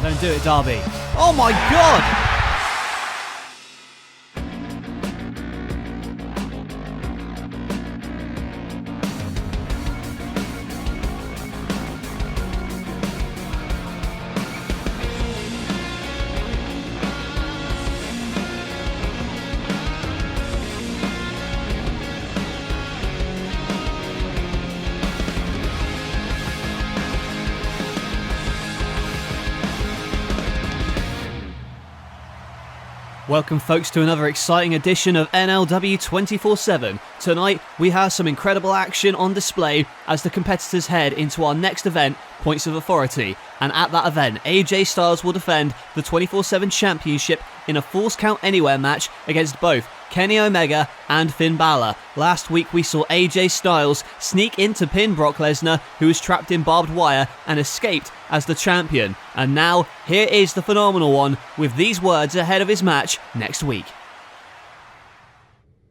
Don't do it, Darby. Oh my god! Welcome folks to another exciting edition of NLW 24/7. Tonight we have some incredible action on display as the competitors head into our next event, Points of Authority. And at that event, AJ Styles will defend the 24/7 championship in a Falls Count Anywhere match against both Kenny Omega and Finn Balor. Last week we saw AJ Styles sneak in to pin Brock Lesnar, who was trapped in barbed wire and escaped as the champion. And now, here is the Phenomenal One with these words ahead of his match next week.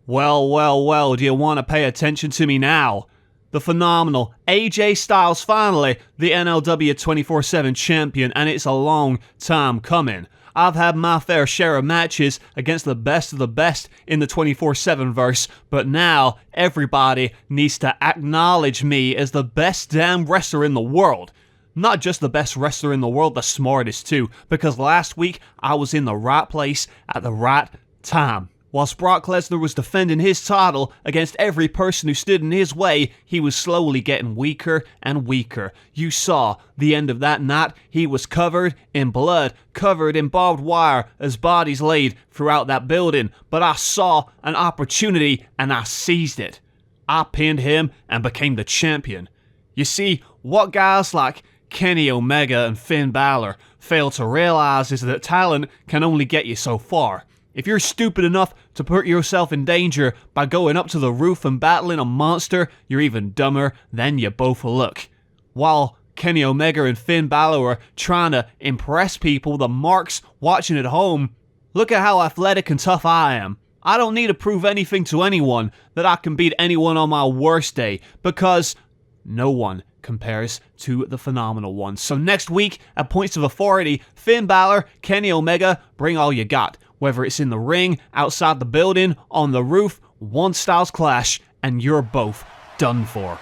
Well, do you want to pay attention to me now? The phenomenal AJ Styles finally the NLW 24/7 champion, and it's a long time coming. I've had my fair share of matches against the best of the best in the 24/7 verse, but now everybody needs to acknowledge me as the best damn wrestler in the world. Not just the best wrestler in the world, the smartest too, because last week I was in the right place at the right time. Whilst Brock Lesnar was defending his title against every person who stood in his way, he was slowly getting weaker and weaker. You saw the end of that night. He was covered in blood, covered in barbed wire as bodies laid throughout that building. But I saw an opportunity and I seized it. I pinned him and became the champion. You see, what guys like Kenny Omega and Finn Balor fail to realize is that talent can only get you so far. If you're stupid enough to put yourself in danger by going up to the roof and battling a monster, you're even dumber than you both look. While Kenny Omega and Finn Balor are trying to impress people, the marks watching at home, look at how athletic and tough I am. I don't need to prove anything to anyone that I can beat anyone on my worst day, because no one compares to the Phenomenal One. So next week at Points of Authority, Finn Balor, Kenny Omega, bring all you got. Whether it's in the ring, outside the building, on the roof, one Styles clash, and you're both done for.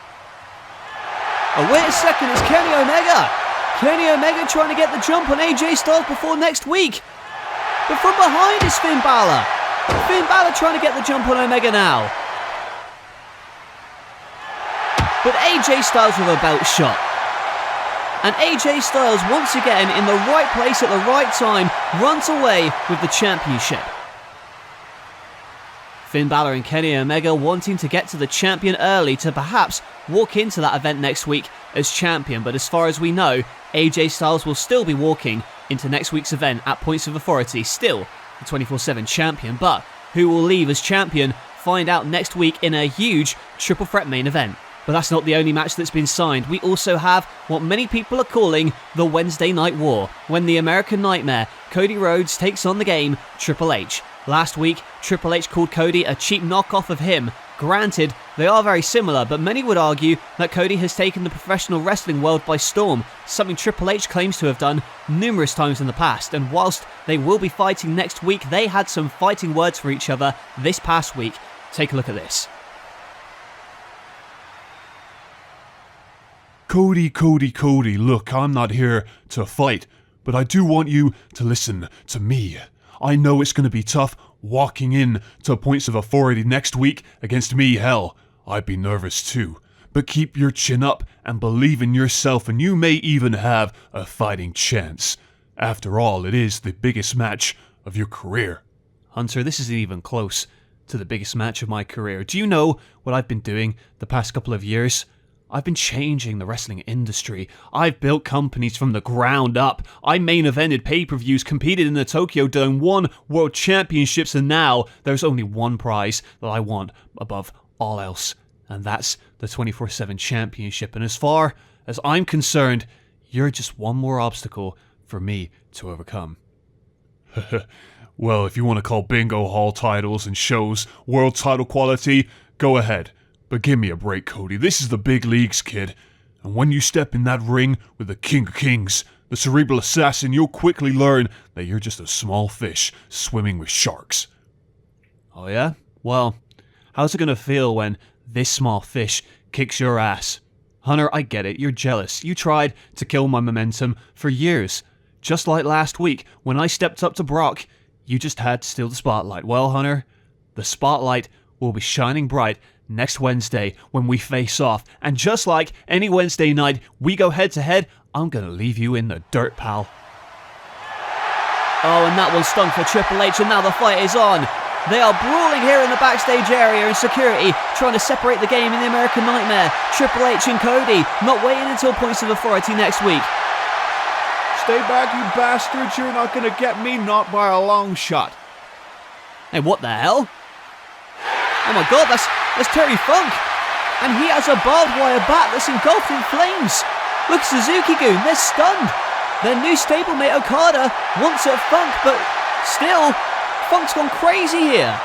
Oh, wait a second, it's Kenny Omega! Kenny Omega trying to get the jump on AJ Styles before next week! But from behind is Finn Balor! Finn Balor trying to get the jump on Omega now. But AJ Styles with a belt shot. And AJ Styles once again in the right place at the right time runs away with the championship. Finn Balor and Kenny Omega wanting to get to the champion early to perhaps walk into that event next week as champion, but as far as we know, AJ Styles will still be walking into next week's event at Points of Authority, still the 24/7 champion, but who will leave as champion? Find out next week in a huge triple threat main event. But that's not the only match that's been signed. We also have what many people are calling the Wednesday Night War, when the American Nightmare, Cody Rhodes, takes on the game Triple H. Last week, Triple H called Cody a cheap knockoff of him. Granted, they are very similar, but many would argue that Cody has taken the professional wrestling world by storm, something Triple H claims to have done numerous times in the past. And whilst they will be fighting next week, they had some fighting words for each other this past week. Take a look at this. Cody, look, I'm not here to fight, but I do want you to listen to me. I know it's going to be tough walking in to Points of Authority next week against me, hell, I'd be nervous too. But keep your chin up and believe in yourself, and you may even have a fighting chance. After all, it is the biggest match of your career. Hunter, this isn't even close to the biggest match of my career. Do you know what I've been doing the past couple of years? I've been changing the wrestling industry. I've built companies from the ground up. I main evented pay-per-views, competed in the Tokyo Dome, won world championships, and now there's only one prize that I want above all else, and that's the 24/7 championship. And as far as I'm concerned, you're just one more obstacle for me to overcome. Well, if you want to call Bingo Hall titles and shows world title quality, go ahead. But give me a break, Cody. This is the big leagues, kid. And when you step in that ring with the King of Kings, The cerebral assassin, you'll quickly learn that you're just a small fish swimming with sharks. Oh yeah? Well, how's it gonna feel when this small fish kicks your ass? Hunter, I get it, you're jealous. You tried to kill my momentum for years. Just like last week, when I stepped up to Brock, you just had to steal the spotlight. Well, Hunter, the spotlight will be shining bright next Wednesday when we face off. And just like any Wednesday night we go head to head, I'm gonna leave you in the dirt, pal. Oh, and that one stung for Triple H, and now the fight is on. They are brawling here in the backstage area, and security trying to separate the game in the American Nightmare. Triple H and Cody not waiting until points of authority next week. Stay back, you bastards. You're not gonna get me, not by a long shot. Hey, what the hell? Oh my god, that's Terry Funk. And he has a barbed wire bat that's engulfed in flames. Look, Suzuki-gun, they're stunned. Their new stablemate Okada wants at Funk, but still, Funk's gone crazy here.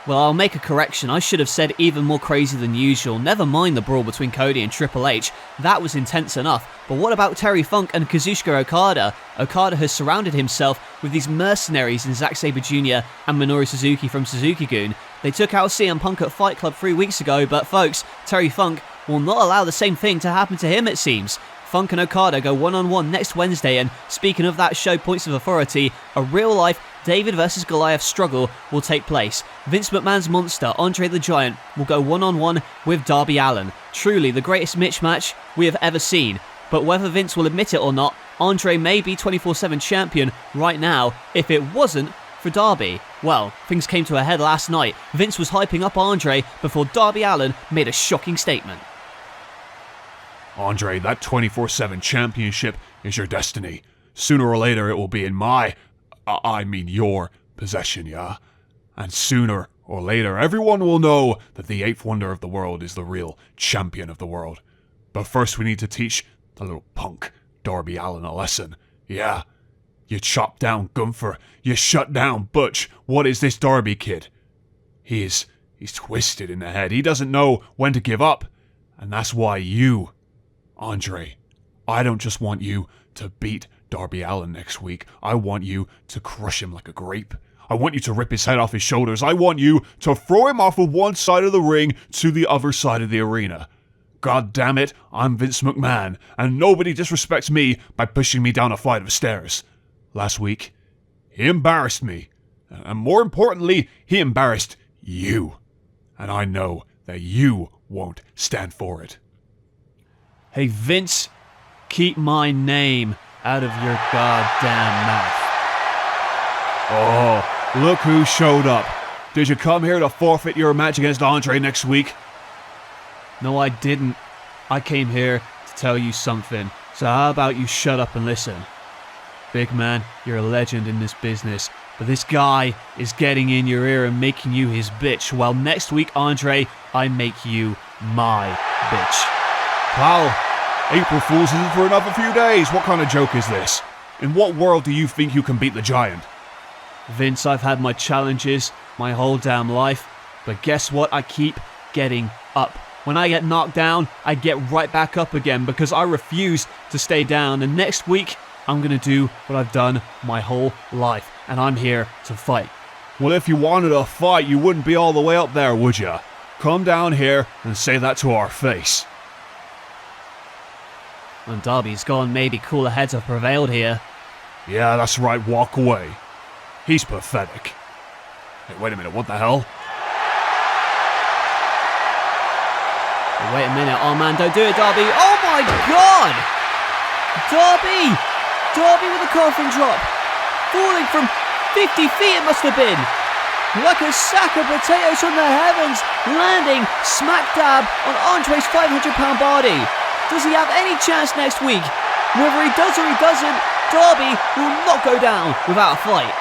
Well, I'll make a correction. I should have said even more crazy than usual. Never mind the brawl between Cody and Triple H. That was intense enough. But what about Terry Funk and Kazuchika Okada? Okada has surrounded himself with these mercenaries in Zack Sabre Jr. and Minoru Suzuki from Suzuki-gun. They took out CM Punk at Fight Club 3 weeks ago, but folks, Terry Funk will not allow the same thing to happen to him, it seems. Funk and Okada go one-on-one next Wednesday, and speaking of that show Points of Authority, a real-life David vs Goliath struggle will take place. Vince McMahon's monster, Andre the Giant, will go one-on-one with Darby Allin. Truly the greatest mismatch we have ever seen. But whether Vince will admit it or not, Andre may be 24/7 champion right now if it wasn't for Darby. Well, things came to a head last night. Vince was hyping up Andre before Darby Allin made a shocking statement. Andre, that 24/7 championship is your destiny. Sooner or later it will be in your possession, yeah? And sooner or later everyone will know that the 8th wonder of the world is the real champion of the world. But first we need to teach the little punk, Darby Allin, a lesson. Yeah, you chopped down Gunther, you shut down Butch. What is this Darby kid? He's twisted in the head. He doesn't know when to give up. And that's why you, Andre, I don't just want you to beat Darby Allin next week. I want you to crush him like a grape. I want you to rip his head off his shoulders. I want you to throw him off of one side of the ring to the other side of the arena. God damn it, I'm Vince McMahon, and nobody disrespects me by pushing me down a flight of stairs. Last week, he embarrassed me. And more importantly, he embarrassed you. And I know that you won't stand for it. Hey Vince, keep my name out of your goddamn mouth. Oh, look who showed up. Did you come here to forfeit your match against Andre next week? No, I didn't. I came here to tell you something. So how about you shut up and listen? Big man, you're a legend in this business, but this guy is getting in your ear and making you his bitch, while next week, Andre, I make you my bitch. Pal, April Fool's isn't for another few days. What kind of joke is this? In what world do you think you can beat the Giant? Vince, I've had my challenges my whole damn life, but guess what? I keep getting up. When I get knocked down, I get right back up again because I refuse to stay down. And next week, I'm going to do what I've done my whole life, and I'm here to fight. Well, if you wanted a fight, you wouldn't be all the way up there, would you? Come down here and say that to our face. When Darby's gone, maybe cooler heads have prevailed here. Yeah, that's right, walk away. He's pathetic. Hey, wait a minute, what the hell? Hey, wait a minute, oh man, don't do it, Darby. Oh my god! Darby! Darby with a coffin drop. Falling from 50 feet it must have been. Like a sack of potatoes from the heavens, landing smack dab on Andre's 500-pound body. Does he have any chance next week? Whether he does or he doesn't, Darby will not go down without a fight.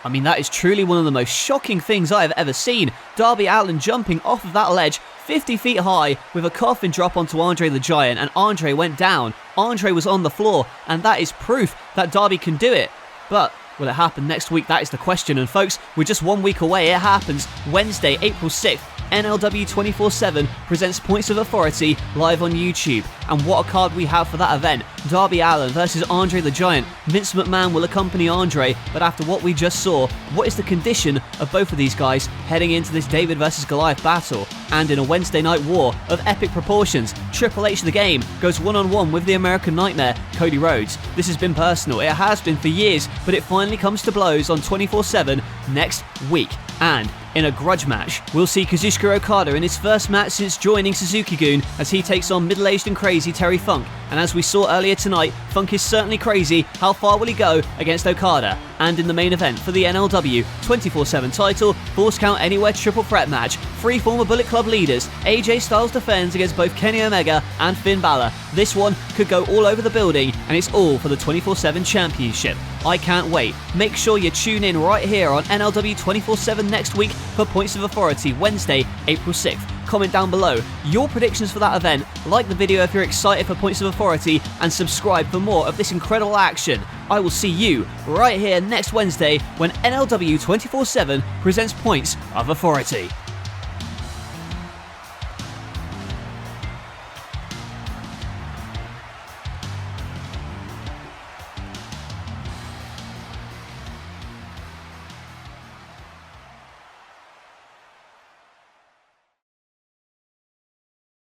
I mean, that is truly one of the most shocking things I have ever seen. Darby Allin jumping off of that ledge 50 feet high with a coffin drop onto Andre the Giant, and Andre went down. Andre was on the floor, and that is proof that Darby can do it. But will it happen next week? That is the question. And folks, we're just 1 week away. It happens Wednesday, April 6th. NLW 24/7 presents Points of Authority live on YouTube. And what a card we have for that event. Darby Allin versus Andre the Giant. Vince McMahon will accompany Andre, but after what we just saw, what is the condition of both of these guys heading into this David versus Goliath battle? And in a Wednesday night war of epic proportions, Triple H the Game goes one-on-one with the American Nightmare, Cody Rhodes. This has been personal, it has been for years, but it finally comes to blows on 24/7 next week. And in a grudge match, we'll see Kazuchika Okada in his first match since joining Suzuki-gun as he takes on middle-aged and crazy Terry Funk. And as we saw earlier tonight, Funk is certainly crazy. How far will he go against Okada? And in the main event for the NLW 24/7 title, Falls Count Anywhere triple threat match, three former Bullet Club leaders, AJ Styles defends against both Kenny Omega and Finn Balor. This one could go all over the building, and it's all for the 24/7 championship. I can't wait. Make sure you tune in right here on NLW 24/7 next week for Points of Authority, Wednesday, April 6th. Comment down below your predictions for that event, like the video if you're excited for Points of Authority, and subscribe for more of this incredible action. I will see you right here next Wednesday when NLW 24/7 presents Points of Authority.